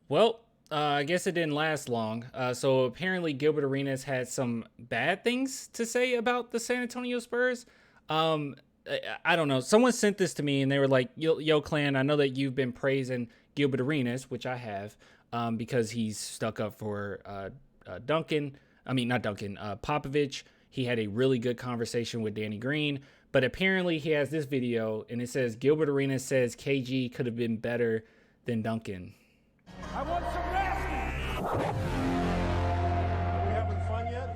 Well, I guess it didn't last long. So apparently Gilbert Arenas had some bad things to say about the San Antonio Spurs. I don't know. Someone sent this to me and they were like, yo, Clan, I know that you've been praising Gilbert Arenas, which I have, because he's stuck up for Popovich. He had a really good conversation with Danny Green. But apparently he has this video and it says Gilbert Arenas says KG could have been better than Duncan. I want some rest. Are we having fun yet?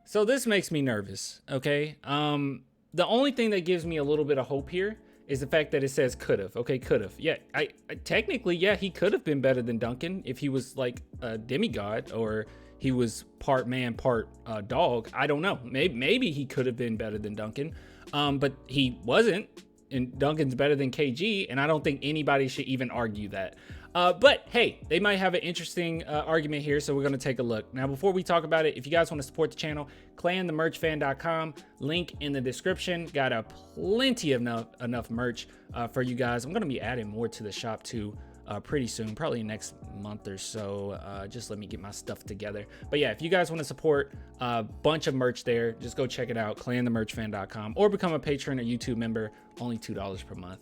So this makes me nervous, okay? The only thing that gives me a little bit of hope here is the fact that it says could've. Okay, could've. Yeah, I technically, yeah, he could have been better than Duncan if he was like a demigod or he was part man, part dog. I don't know. Maybe he could have been better than Duncan, but he wasn't. And Duncan's better than KG, and I don't think anybody should even argue that. But hey, they might have an interesting argument here, so we're going to take a look. Now, before we talk about it, if you guys want to support the channel, clanthemerchfan.com, link in the description. Got a plenty of enough merch for you guys. I'm going to be adding more to the shop too pretty soon, probably next month or so. Just let me get my stuff together. But yeah, if you guys want to support a bunch of merch there, just go check it out, clanthemerchfan.com, or become a patron or YouTube member, only $2 per month.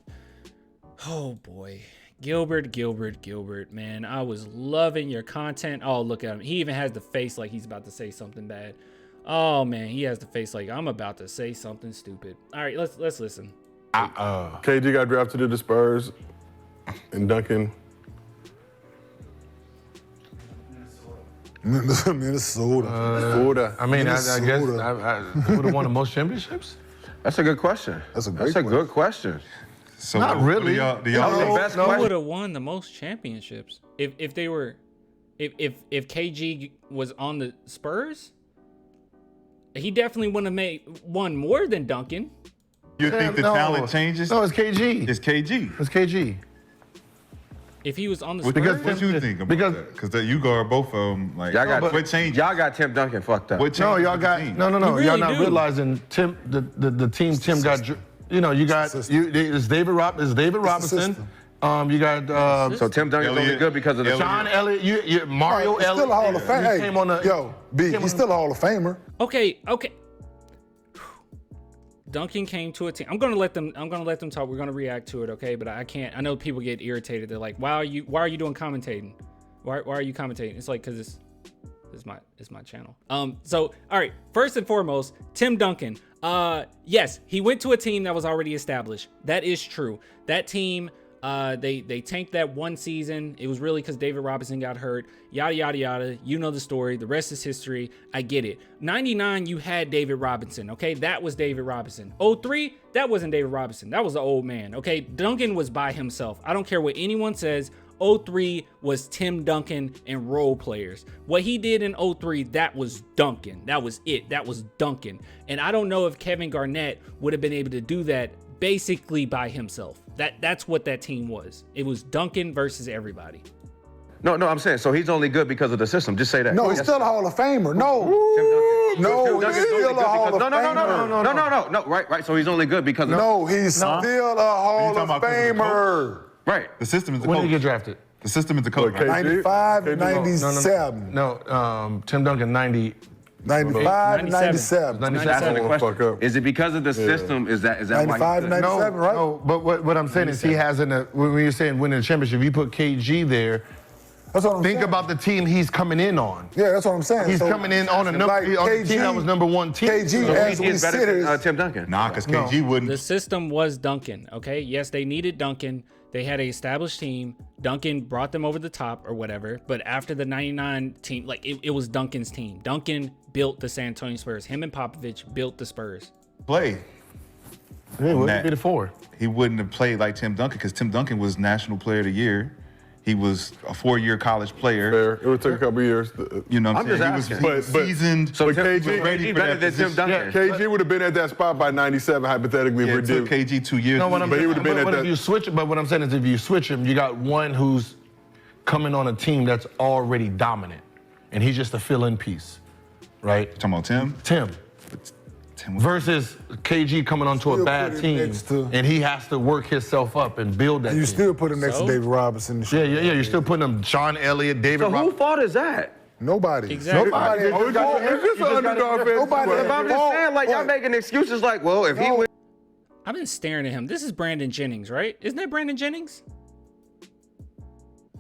Oh boy. Gilbert, man, I was loving your content. Oh, look at him. He even has the face like he's about to say something bad. Oh man, he has the face like I'm about to say something stupid. All right, let's listen. KG got drafted to the Spurs, and Duncan. Minnesota. I mean, I guess who would have won the most championships? That's a good question. That's a good question. So not really. Who would have won the most championships if they were if KG was on the Spurs? He definitely wouldn't have won more than Duncan. You think the talent changes? No, it's KG. It's KG. It's KG. If he was on the Spurs? What you think about that? Because you guard both of them. Like, what changed? Y'all got Tim Duncan fucked up. No, y'all got no. Really y'all not realizing Tim. The team Tim got. You know, you got it's David Robinson. You got so Tim Duncan's only good because of the Sean Elliott, Mario Elliott. Still a Hall of Famer. Hey, he's still a Hall of Famer. Okay. Duncan came to a team. I'm gonna let them talk. We're gonna react to it, okay? But I can't. I know people get irritated. They're like, "Why are you doing commentating? Why are you commentating?" It's like because it's my channel. So all right. First and foremost, Tim Duncan. Yes, he went to a team that was already established. That is true. That team, they tanked that one season. It was really because David Robinson got hurt. Yada yada yada. You know the story. The rest is history. I get it. 99, you had David Robinson. Okay, that was David Robinson. 03, that wasn't David Robinson. That was the old man. Okay, Duncan was by himself. I don't care what anyone says. 03 was Tim Duncan and role players. What he did in 03, that was Duncan. That was it. That was Duncan. And I don't know if Kevin Garnett would have been able to do that basically by himself. That's what that team was. It was Duncan versus everybody. No, I'm saying, so he's only good because of the system. Just say that. No, he's still a Hall of Famer. No. No, he's still a Hall of Famer. No. Right. So he's only good because of No, he's still a Hall of Famer. Right. The system is the When coach. did he get drafted? The system is the coach. Right? 95 and 97. No, Tim Duncan 90. 95 and 97. 97. That's the question. Is it because of the system? Is that 95 and 97, right? No, but what I'm saying is he hasn't. When you're saying winning the championship, you put KG there. That's what I'm saying. Think about the team he's coming in on. Yeah, that's what I'm saying. He's coming in on a team that was number one team. KG, as we sit here, Tim Duncan. Nah, because KG wouldn't. The system was Duncan, okay? Yes, they needed Duncan. They had an established team. Duncan brought them over the top or whatever. But after the 99 team, like it was Duncan's team. Duncan built the San Antonio Spurs. Him and Popovich built the Spurs. Play. Yeah, what be the four? He wouldn't have played like Tim Duncan because Tim Duncan was National Player of the Year. He was a 4-year college player. Fair. It would take a couple of years. You know what I'm saying? just He was seasoned. So he was KG, ready he's for better that than Tim position. Duncan. KG would have been at that spot by 97, hypothetically. Yeah, it took KG 2 years. No, what I'm But he saying, would've been at but that- if you switch it, but what I'm saying is if you switch him, you got one who's coming on a team that's already dominant, and he's just a fill-in piece, right? Talking about Tim? Tim. versus KG coming onto a Still bad put him team, next to- and he has to work himself up and build that And you team. still put him next So? to David Robinson. And Yeah, shit. you're still putting him, Sean Elliott, David So who Robinson. fault is that? Nobody. Exactly. Nobody. Oh, it's just an underdog fan. Nobody. If I'm just saying, like, y'all making excuses like, well, if he wins. I've been staring at him. This is Brandon Jennings, right? Isn't that Brandon Jennings?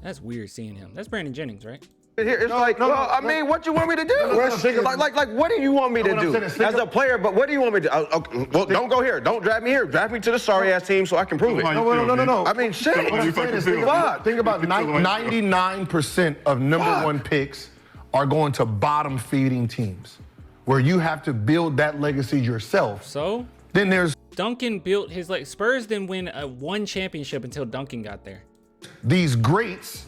That's weird seeing him. That's Brandon Jennings, right? Here, it's I mean, what you want me to do? Like, what do you want me to what I'm do saying is, as a player? But what do you want me to do? Okay, well, don't go here. Don't draft me here. Draft me to the sorry ass team so I can prove it. No. I mean, shit. What I'm saying is, think about 99% of number one picks are going to bottom feeding teams, where you have to build that legacy yourself. So Then there's Duncan built his Spurs didn't win one championship until Duncan got there. these greats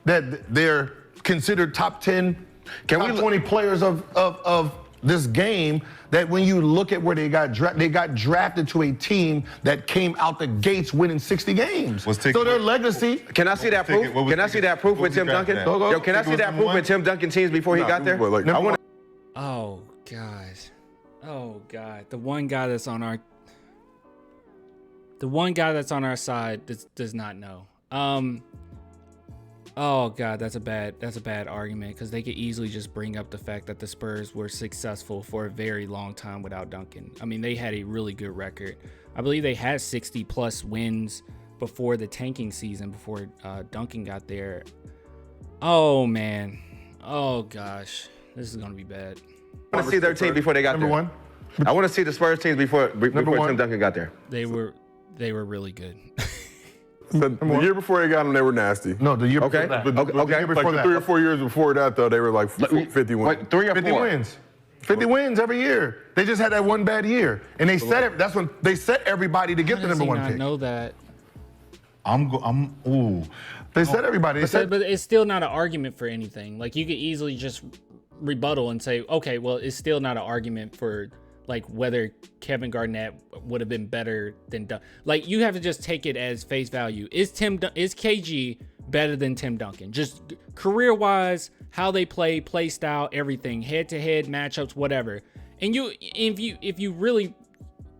that they're considered top 10, top 20 players of this game, that when you look at where they got drafted to a team that came out the gates winning 60 games. So their legacy. Can I see that proof? Can I see that proof with Tim Duncan? Yo, can I see that proof with Tim Duncan teams before he got there? I want. Oh God. Oh God. The one guy that's on our side does not know. Oh God, that's a bad argument, because they could easily just bring up the fact that the Spurs were successful for a very long time without Duncan. I mean, they had a really good record. I believe they had 60 plus wins before the tanking season, before Duncan got there. Oh man. Oh gosh, this is gonna be bad. I want to see their team before they got Number there. one. I want to see the Spurs teams before Tim Duncan got there. They were really good. The year before they got him, they were nasty. No, the year Okay. before that. But Okay. The year before like the that. 3 or 4 years before that, though, they were like 50 wins. Wait, 3 or 50 4? wins. 50 wins every year. They just had that one bad year, and they set it. That's when they set everybody to get the number one I pick. know that. They set everybody. They said, But it's still not an argument for anything. Like, you could easily just rebuttal and say, okay, well, it's still not an argument for like whether Kevin Garnett would have been better than like, you have to just take it as face value. Is KG better than Tim Duncan? Just career wise, how they play style, everything, head to head matchups, whatever. And if you really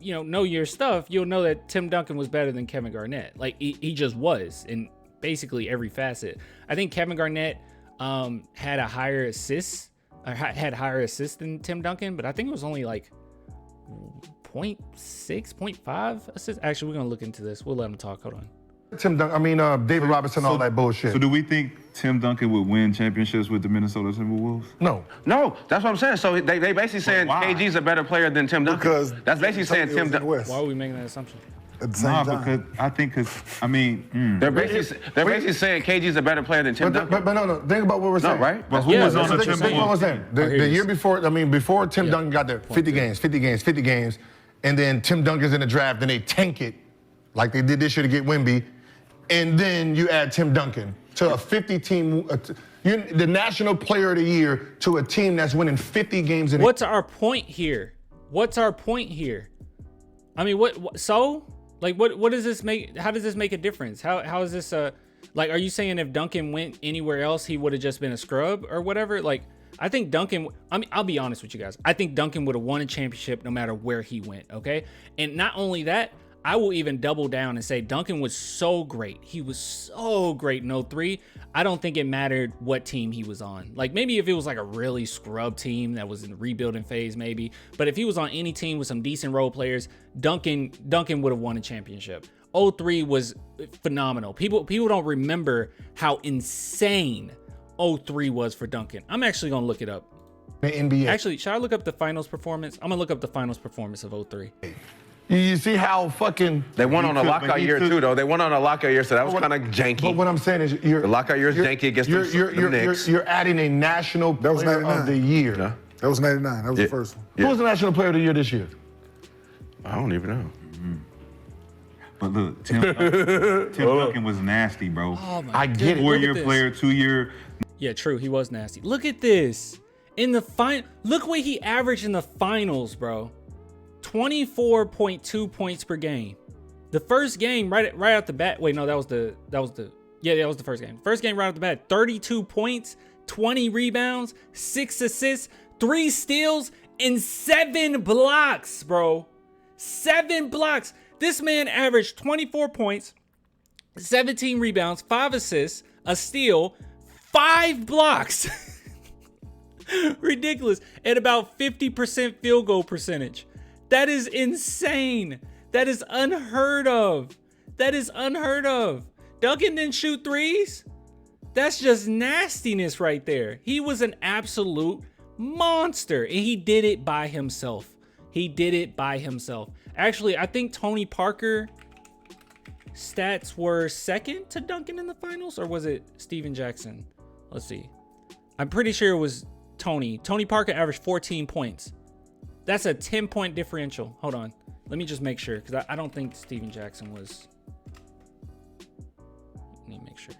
know your stuff, you'll know that Tim Duncan was better than Kevin Garnett. Like, he just was in basically every facet. I think Kevin Garnett had higher assists than Tim Duncan, but I think it was only like 0.6, 0.5 assists. Actually, we're gonna look into this. We'll let him talk. Hold on. David Robinson, all that bullshit. So do we think Tim Duncan would win championships with the Minnesota Timberwolves? No. No, that's what I'm saying. So they basically saying why? KG's a better player than Tim Duncan. Because that's basically saying Tim Duncan. Why are we making that assumption? At the same time. They're basically saying KG's a better player than Tim Duncan. But no. Think about what we're saying. Right? But who was on the Think about what we're saying. The year before, before Tim Duncan got there, 50 games, and then Tim Duncan's in the draft, and they tank it like they did this year to get Wemby, and then you add Tim Duncan to a 50-team, the National Player of the Year, to a team that's winning 50 games in a year. What's our point here? I mean, what does this make? How does this make a difference? How is this like, are you saying if Duncan went anywhere else, he would have just been a scrub or whatever? Like, I think Duncan, I'll be honest with you guys. I think Duncan would have won a championship no matter where he went, okay? And not only that, I will even double down and say Duncan was so great. He was so great in 03. I don't think it mattered what team he was on. Like, maybe if it was like a really scrub team that was in the rebuilding phase, maybe. But if he was on any team with some decent role players, Duncan would have won a championship. 03 was phenomenal. People don't remember how insane 03 was for Duncan. I'm actually gonna look it up. The NBA. Actually, should I look up the finals performance? I'm gonna look up the finals performance of 03. You see how fucking... They won on a lockout year too, though. They won on a lockout year, so that was kind of janky. But what I'm saying is, the lockout year is janky against the Knicks. You're adding a National Player of the Year. Yeah. That was 99. That was the first one. Who was the National Player of the Year this year? I don't even know. But look, Tim Duncan was nasty, bro. Oh my I get it. 4-year player, 2-year. Yeah, true. He was nasty. Look at this. In the look what he averaged in the finals, bro. 24.2 points per game. The first game right out the bat. Wait, no, that was the first game. First game right out the bat. 32 points, 20 rebounds, 6 assists, 3 steals, in 7 blocks, bro. 7 blocks. This man averaged 24 points, 17 rebounds, 5 assists, a steal, 5 blocks. Ridiculous. At about 50% field goal percentage. That is insane. That is unheard of. That is unheard of. Duncan didn't shoot threes. That's just nastiness right there. He was an absolute monster, and he did it by himself. He did it by himself. Actually, I think Tony Parker stats were second to Duncan in the finals, or was it Steven Jackson? Let's see. I'm pretty sure it was Tony. Tony Parker averaged 14 points. That's a 10-point differential. Hold on. Let me just make sure, because I don't think Steven Jackson was. Let me make sure.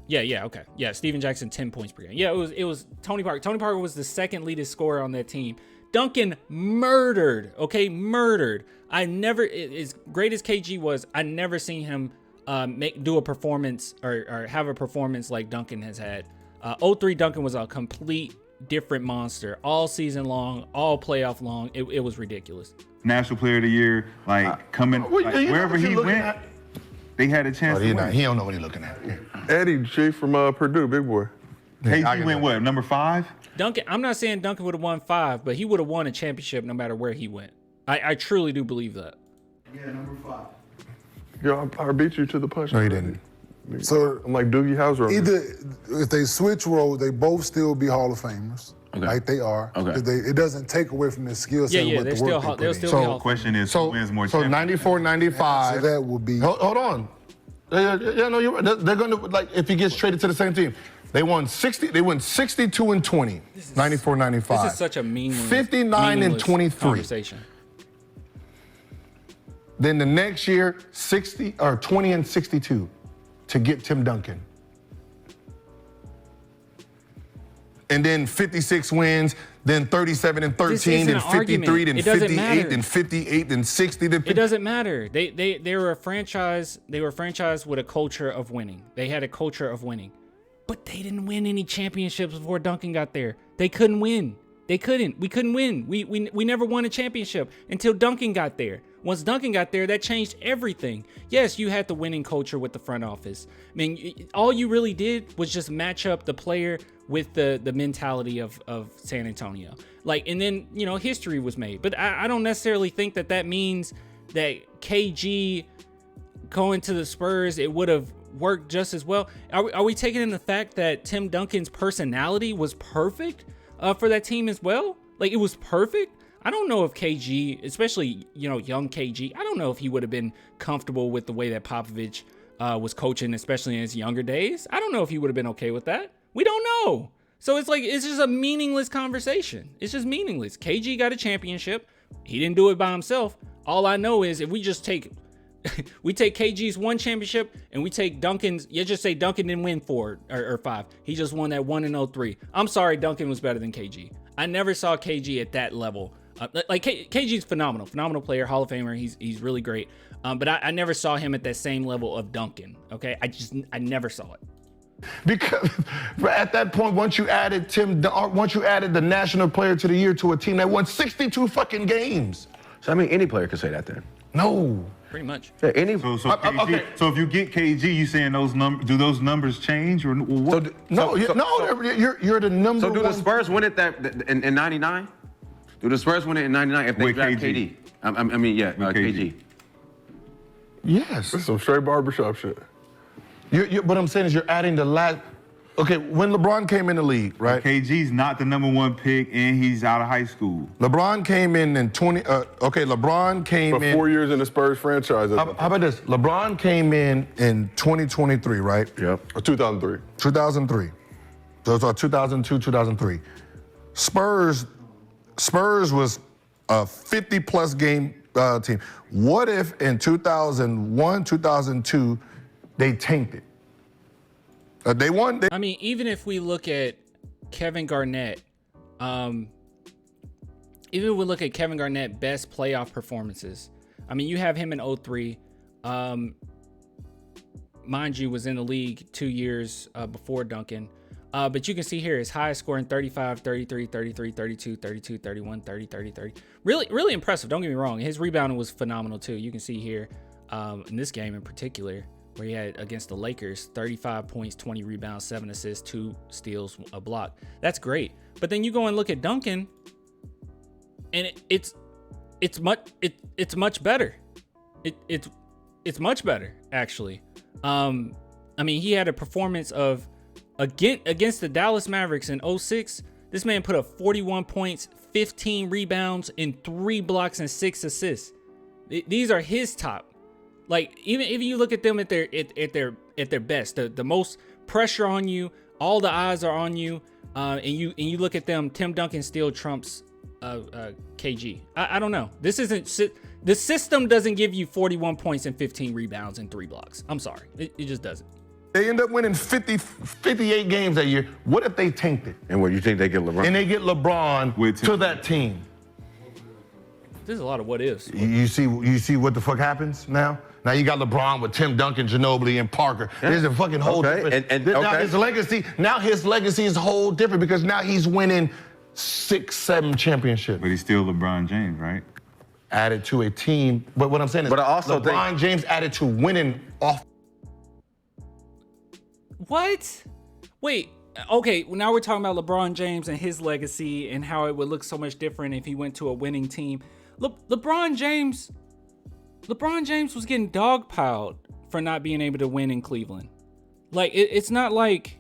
Yeah, okay. Yeah, Steven Jackson, 10 points per game. Yeah, it was Tony Parker. Tony Parker was the second leadest scorer on that team. Duncan murdered, okay? Murdered. As great as KG was, I never seen him do a performance or have a performance like Duncan has had. 03 Duncan was a complete different monster all season long, all playoff long. It was ridiculous. National Player of the Year, coming wherever he went, they had a chance to win. He don't know what he's looking at. Eddie G from Purdue, big boy. KG went what, number 5? Duncan, I'm not saying Duncan would have won 5, but he would have won a championship no matter where he went. I truly do believe that. Yeah, number 5. Yo, I beat you to the punch. No, he didn't. So I'm like Doogie Howser. either if they switch roles, they both still be Hall of Famers. Okay. Like they are. Okay. It doesn't take away from their skill set. Yeah, what they're the still work they'll they put still in. be Hall The question is, So who wins more so championships? 94, 95. So that would be. Hold on. Yeah, no, you're right. They're going to, like, if he gets traded to the same team. They won 62 and 20, 94, 95. This is such a 59 and 23. Conversation. Then the next year, 20 and 62 to get Tim Duncan. And then 56 wins, then 37 and 13, then 53, then 58, then 58, then 60. Then 50. It doesn't matter. They were a franchise. They were a franchise with a culture of winning. They had a culture of winning. But they didn't win any championships before Duncan got there. They couldn't win. They couldn't. We couldn't win. We never won a championship until Duncan got there. Once Duncan got there, that changed everything. Yes, you had the winning culture with the front office. I mean, all you really did was just match up the player with the mentality of San Antonio. And then, history was made. But I don't necessarily think that means that KG going to the Spurs, it would have worked just as well. Are we taking in the fact that Tim Duncan's personality was perfect for that team as well? It was perfect. I don't know if KG, especially, young KG, I don't know if he would have been comfortable with the way that Popovich was coaching, especially in his younger days. I don't know if he would have been okay with that. We don't know. So it's just a meaningless conversation. It's just meaningless. KG got a championship. He didn't do it by himself. All I know is if we just take KG's 1 championship and we take Duncan's, just say Duncan didn't win 4 or 5. He just won that 1 and 03. I'm sorry, Duncan was better than KG. I never saw KG at that level. KG's phenomenal player, Hall of Famer. He's really great. But I never saw him at that same level of Duncan. Okay, I never saw it. Because at that point, once you added the National Player of the Year to a team that won 62 fucking games. So any player could say that then. No. Pretty much. Yeah, any. So KG, okay. So if you get KG, you saying do those numbers change or what? You're the number So do one. the Spurs win it in 99? Do the Spurs win it in 99 if they With draft KG? KD? KG. Yes. That's some straight barbershop shit. What I'm saying is you're adding the last. Okay, when LeBron came in the league, right? KG's not the number 1 pick and he's out of high school. LeBron came in LeBron came For in. 4 years in the Spurs franchise. How about this? LeBron came in 2023, right? Yep. Or 2003. 2003. Those are 2002, 2003. Spurs was a 50-plus game team. What if in 2001, 2002, they tanked it? They won. I mean, even if we look at Kevin Garnett, best playoff performances. I mean, you have him in 03. Mind you, was in the league 2 years before Duncan. But you can see here his highest scoring 35, 33, 33, 32, 32, 31, 30, 30, 30. Really, really impressive. Don't get me wrong. His rebounding was phenomenal too. You can see here in this game in particular, where he had against the Lakers, 35 points, 20 rebounds, 7 assists, 2 steals, a block. That's great. But then you go and look at Duncan, and it's much better. It's much better, actually. I mean, he had a performance of against the Dallas Mavericks in 06. This man put up 41 points, 15 rebounds, and 3 blocks and 6 assists. These are his top. Like, even if you look at them at their best, the most pressure on you, all the eyes are on you, and you look at them, Tim Duncan still trumps KG. I don't know. This isn't the system doesn't give you 41 points and 15 rebounds and 3 blocks. I'm sorry, it just doesn't. They end up winning 58 games that year. What if they tanked it? And what, you think they get LeBron? And they get LeBron to that team. There's a lot of what ifs. You see what the fuck happens now? Now you got LeBron with Tim Duncan, Ginobili, and Parker. Yeah. There's a fucking whole different. Now his legacy is a whole different because now he's winning 6, 7 championships. But he's still LeBron James, right? Added to a team. But what I'm saying is, but I also LeBron James added to winning off. What? Wait. Okay, well, now we're talking about LeBron James and his legacy and how it would look so much different if he went to a winning team. LeBron James was getting dogpiled for not being able to win in Cleveland. Like it's not like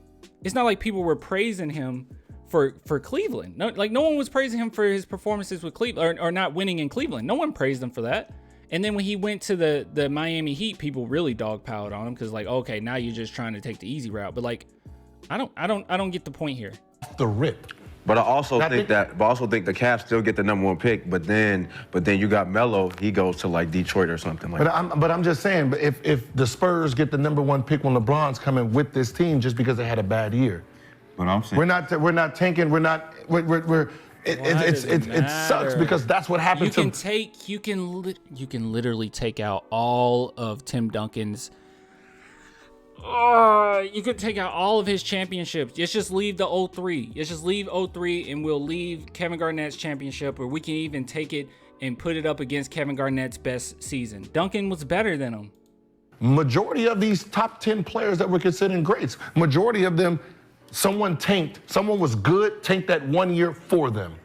people were praising him for Cleveland. No one was praising him for his performances with Cleveland or not winning in Cleveland. No one praised him for that. And then when he went to the Miami Heat, people really dogpiled on him because like, okay, now you're just trying to take the easy route. But like, I don't get the point here. The rip. But I also think the Cavs still get the #1 pick. But then you got Melo. He goes to like Detroit or something like that. But I'm just saying, but if the Spurs get the #1 pick when LeBron's coming with this team just because they had a bad year. But I'm saying we're not tanking. It sucks because that's what happened. You can literally take out all of Tim Duncan's. You could take out all of his championships. Let's just leave the 03. Let's just leave 03 and we'll leave Kevin Garnett's championship, or we can even take it and put it up against Kevin Garnett's best season. Duncan was better than him. Majority of these top 10 players that we're considering greats, majority of them, someone tanked. Someone was good, tanked that 1 year for them.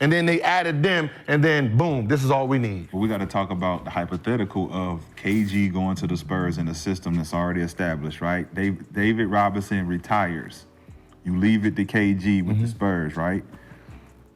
And then they added them, and then boom, this is all we need. Well, we got to talk about the hypothetical of KG going to the Spurs in a system that's already established, right? David Robinson retires. You leave it to KG with the Spurs, right?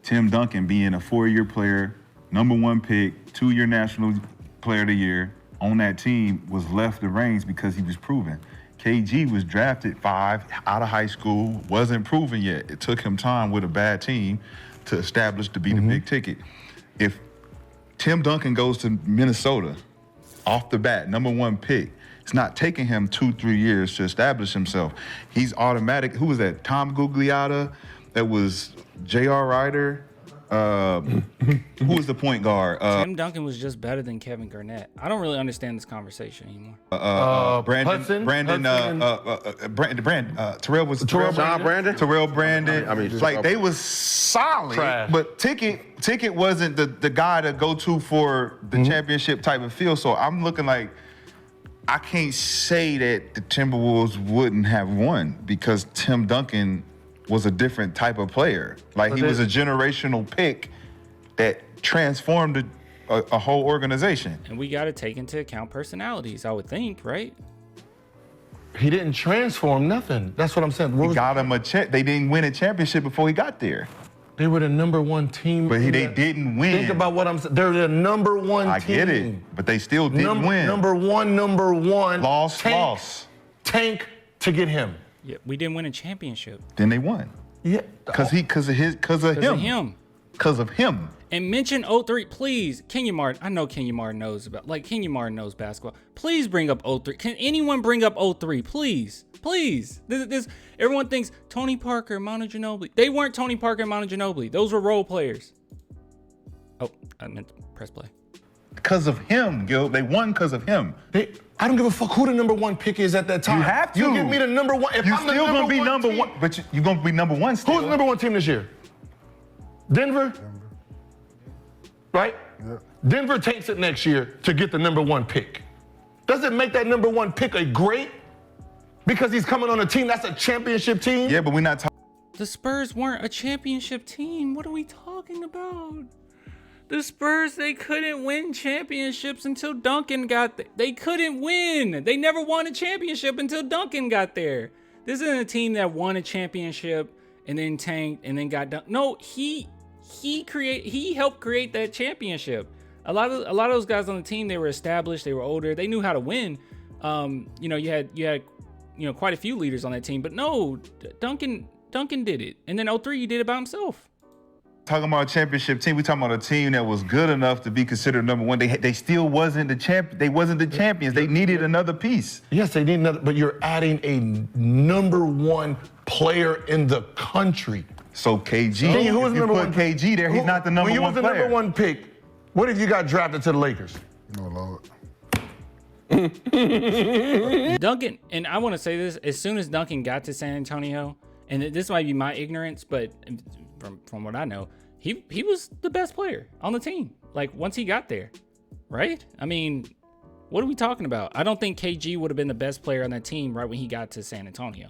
Tim Duncan being a 4-year player, #1 pick, 2-year National Player of the Year on that team was left the reins because he was proven. KG was drafted 5 out of high school, wasn't proven yet. It took him time with a bad team to establish to be the big ticket. If Tim Duncan goes to Minnesota off the bat, #1 pick, it's not taking him 2-3 years to establish himself. He's automatic. Who was that? Tom Gugliotta? That was J.R. Ryder. Who was the point guard? Tim Duncan was just better than Kevin Garnett. I don't really understand this conversation anymore. Terrell Brandon. I mean, like they was solid, but Ticket wasn't the guy to go to for the championship type of feel. So I'm looking like I can't say that the Timberwolves wouldn't have won because Tim Duncan was a different type of player. Like he was a generational pick that transformed a whole organization. And we got to take into account personalities, I would think, right? He didn't transform nothing. That's what I'm saying. He got him a they didn't win a championship before he got there. They were the #1 team. But they didn't win. Think about what I'm saying. They're the #1 team. I get it, but they still didn't win. Number one. Loss. Tank to get him. Yeah, we didn't win a championship. Then they won. Yeah. Because of him. And mention 03, please. Kenya Martin. I know Kenya Martin knows Kenya Martin knows basketball. Please bring up 03. Can anyone bring up 03? Please. Please. This everyone thinks Tony Parker, Manu Ginobili. They weren't Tony Parker and Manu Ginobili. Those were role players. Oh, I meant to press play. Because of him, Gil. They won because of him. I don't give a fuck who the number 1 pick is at that time. You have to. You give me the number 1. If You I'm the still gonna be number team, 1, but you're gonna be number 1 still. Who's the number 1 team this year? Denver? Right? Yeah. Denver takes it next year to get the number 1 pick. Does it make that number 1 pick a great? Because he's coming on a team that's a championship team? Yeah, but we're not talking. The Spurs weren't a championship team. What are we talking about? The Spurs, they couldn't win championships until Duncan got there. They couldn't win. They never won a championship until Duncan got there. This isn't a team that won a championship and then tanked and then got done. No, he helped create that championship. A lot of those guys on the team, they were established, they were older, they knew how to win. You had quite a few leaders on that team, but no, Duncan did it. And then 03, he did it by himself. Talking about a championship team, we talking about a team that was good enough to be considered number 1. They still wasn't the champ. They wasn't the champions. They needed another piece. Yes, they need another, but you're adding a number 1 player in the country. So KG, who was if you number put 1? KG there, he's not the number 1 player. When you was the number 1 pick, what if you got drafted to the Lakers? Oh, Lord. Duncan, and I want to say this, as soon as Duncan got to San Antonio, and this might be my ignorance, but from what I know, he was the best player on the team. Like, once he got there, right? I mean, what are we talking about? I don't think KG would have been the best player on that team right when he got to San Antonio.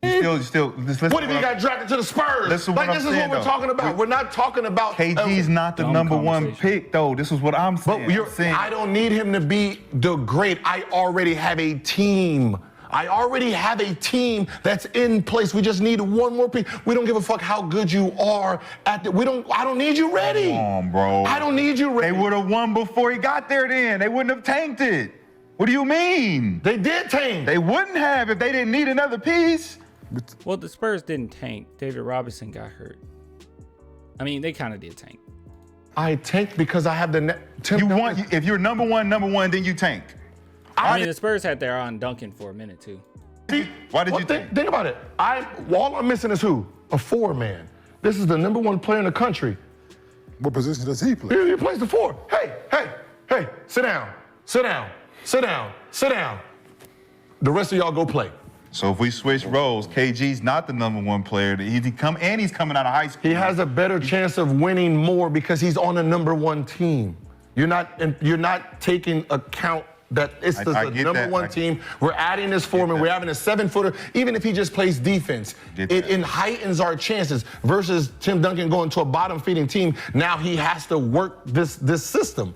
What if he got drafted to the Spurs? This is what we're talking about. We're not talking about KG's not the number 1 pick, though. This is what I'm saying. But I don't need him to be the great. I already have a team. I already have a team that's in place. We just need 1 more pick. We don't give a fuck how good you are I don't need you ready. Come on, bro. I don't need you ready. They would have won before he got there then. They wouldn't have tanked it. What do you mean? They did tank. They wouldn't have if they didn't need another piece. Well, the Spurs didn't tank. David Robinson got hurt. I mean, they kind of did tank. I tanked because I have the if you're number one, then you tank. I mean, the Spurs had their eye on Duncan for a minute, too. Why did you tank? Think about it. All I'm missing is who? A 4-man. This is the number 1 player in the country. What position does he play? He plays the 4. Hey, sit down. The rest of y'all go play. So if we switch roles, KG's not the number 1 player. He's coming out of high school. He has a better chance of winning more because he's on a number 1 team. You're not taking account that it's the number 1 team. We're adding this foreman. We're having a 7-footer. Even if he just plays defense, it heightens our chances versus Tim Duncan going to a bottom-feeding team. Now he has to work this system.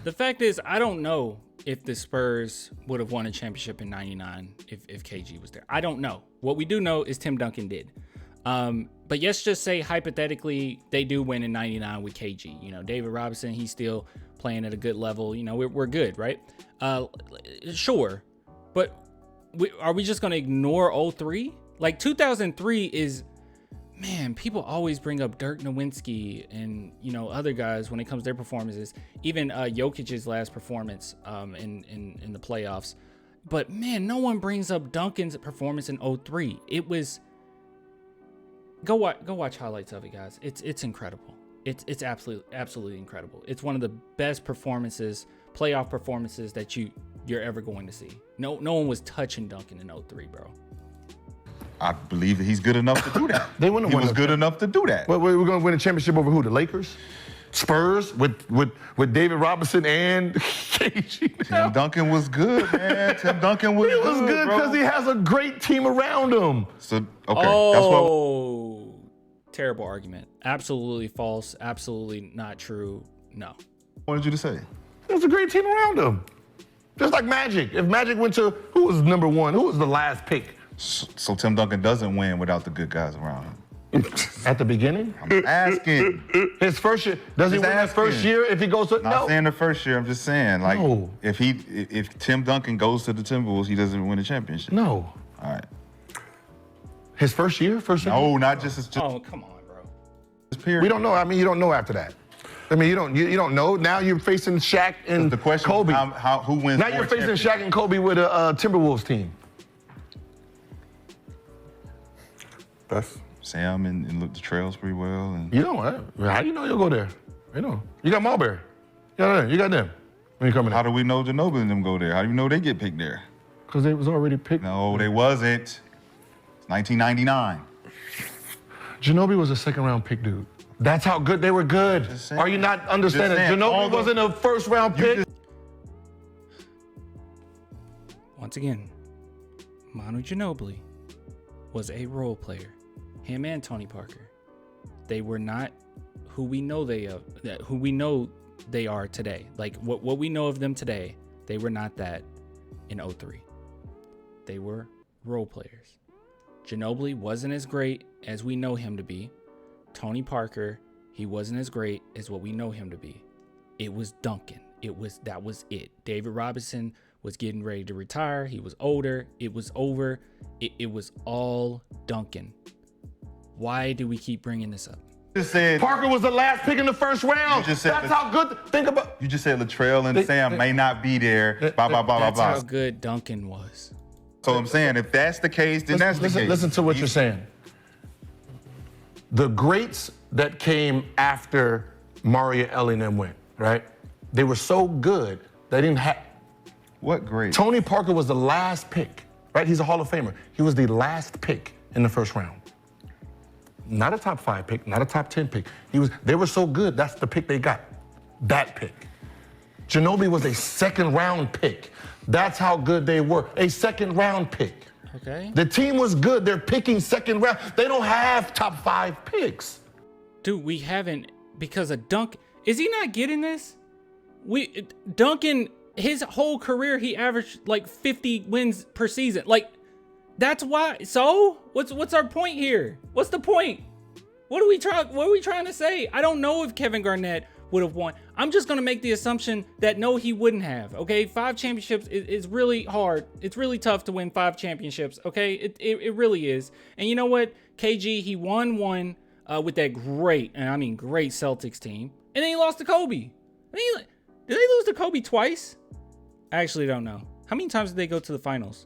The fact is, I don't know if the Spurs would have won a championship in '99 if KG was there. I don't know. What we do know is Tim Duncan did. But let's just say hypothetically they do win in '99 with KG. You know, David Robinson, he's still playing at a good level. You know, we're good, right? Sure. But are we just going to ignore 03? Like 2003 is, man, people always bring up Dirk Nowitzki and, you know, other guys when it comes to their performances. Even Jokic's last performance in the playoffs. But, man, no one brings up Duncan's performance in 03. It was... Go watch highlights of it, guys. It's incredible. It's absolutely incredible. It's one of the best playoff performances that you're ever going to see. No one was touching Duncan in 03, bro. I believe that he's good enough to do that. He was good enough to do that. Well, we're going to win a championship over who? The Lakers? Spurs with David Robinson and KG. Tim Duncan was good, man. Tim Duncan was good. He was good because he has a great team around him. So Terrible argument. Absolutely false. Absolutely not true. No. What did you say? There's a great team around him. Just like Magic. If Magic went to, who was number 1? Who was the last pick? So Tim Duncan doesn't win without the good guys around him. At the beginning? I'm asking. His first year. Does he win his first year if he goes to? Not saying the first year. I'm just saying, like, if Tim Duncan goes to the Timberwolves, he doesn't win a championship. No. All right. His first year? No, not just. Oh, come on, bro. We don't know. I mean, you don't know after that. I mean, you don't know. Now you're facing Shaq and the question Kobe. Who wins? Now you're facing Shaq and Kobe with a Timberwolves team. That's Sam and looked the trails pretty well. And you know what? How do you know you'll go there? You know, you got Marbury. You got them. When you coming How in? do we know Ginobili and them go there? How do you know they get picked there? Because they was already picked. No, they wasn't. It's 1999. Ginobili was a second-round pick, dude. That's how good they were good. Are you not understanding? Ginobili wasn't a first-round pick. Once again, Manu Ginobili was a role player. Him and Tony Parker. They were not who we know they are today. Like what we know of them today, they were not that in 03. They were role players. Ginobili wasn't as great as we know him to be. Tony Parker, he wasn't as great as what we know him to be. It was Duncan. That was it. David Robinson was getting ready to retire. He was older. It was over. It was all Duncan. Why do we keep bringing this up? You just said Parker was the last pick in the first round. You just said That's how good. Think about. You just said Latrell and Sam may not be there. That's how good Duncan was. So I'm saying, if that's the case, then that's the case. Listen to what you're saying. The greats that came after Mario Elie and them went, right? They were so good they didn't have. What great? Tony Parker was the last pick, right? He's a Hall of Famer. He was the last pick in the first round. Not a top 5 pick, not a top 10 pick. They were so good, that's the pick they got. That pick. Ginobili was a second round pick. That's how good they were. A second round pick. Okay. The team was good. They're picking second round. They don't have top 5 picks. Dude, we haven't, because of Duncan. Is he not getting this? Duncan, his whole career, he averaged like 50 wins per season. Like, that's why. So what's our point here? What's the point? What are we trying to say? I don't know if Kevin Garnett would have won. I'm just going to make the assumption that no, he wouldn't have. Okay. 5 championships is really hard. It's really tough to win 5 championships. Okay. It really is. And you know what? KG, he won one with that great Celtics team. And then he lost to Kobe. Did they lose to Kobe twice? I actually don't know. How many times did they go to the finals?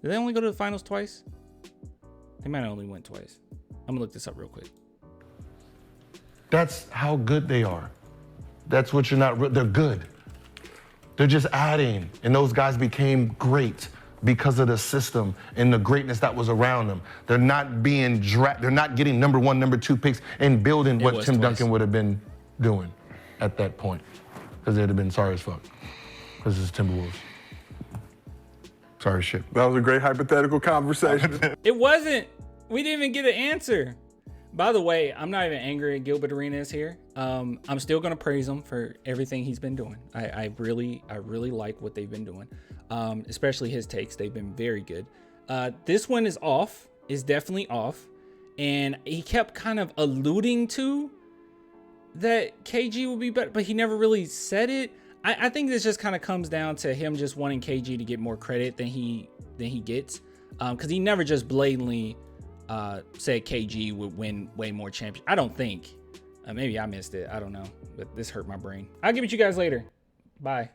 Did they only go to the finals twice? They might have only went twice. I'm gonna look this up real quick. That's how good they are. That's what they're good. They're just adding. And those guys became great because of the system and the greatness that was around them. They're not being they're not getting number 1, number 2 picks and building what Tim Duncan would have been doing at that point. Because they'd have been sorry as fuck. Because it's Timberwolves. Sorry shit. That was a great hypothetical conversation. It wasn't. We didn't even get an answer. By the way, I'm not even angry at Gilbert Arenas here. I'm still gonna praise him for everything he's been doing. I really like what they've been doing. Especially his takes. They've been very good. This one is off. Is definitely off. And he kept kind of alluding to that KG would be better, but he never really said it. I think this just kind of comes down to him just wanting KG to get more credit than he gets, because he never just blatantly said KG would win way more championships. I don't think. Maybe I missed it. I don't know, but this hurt my brain. I'll give it to you guys later. Bye.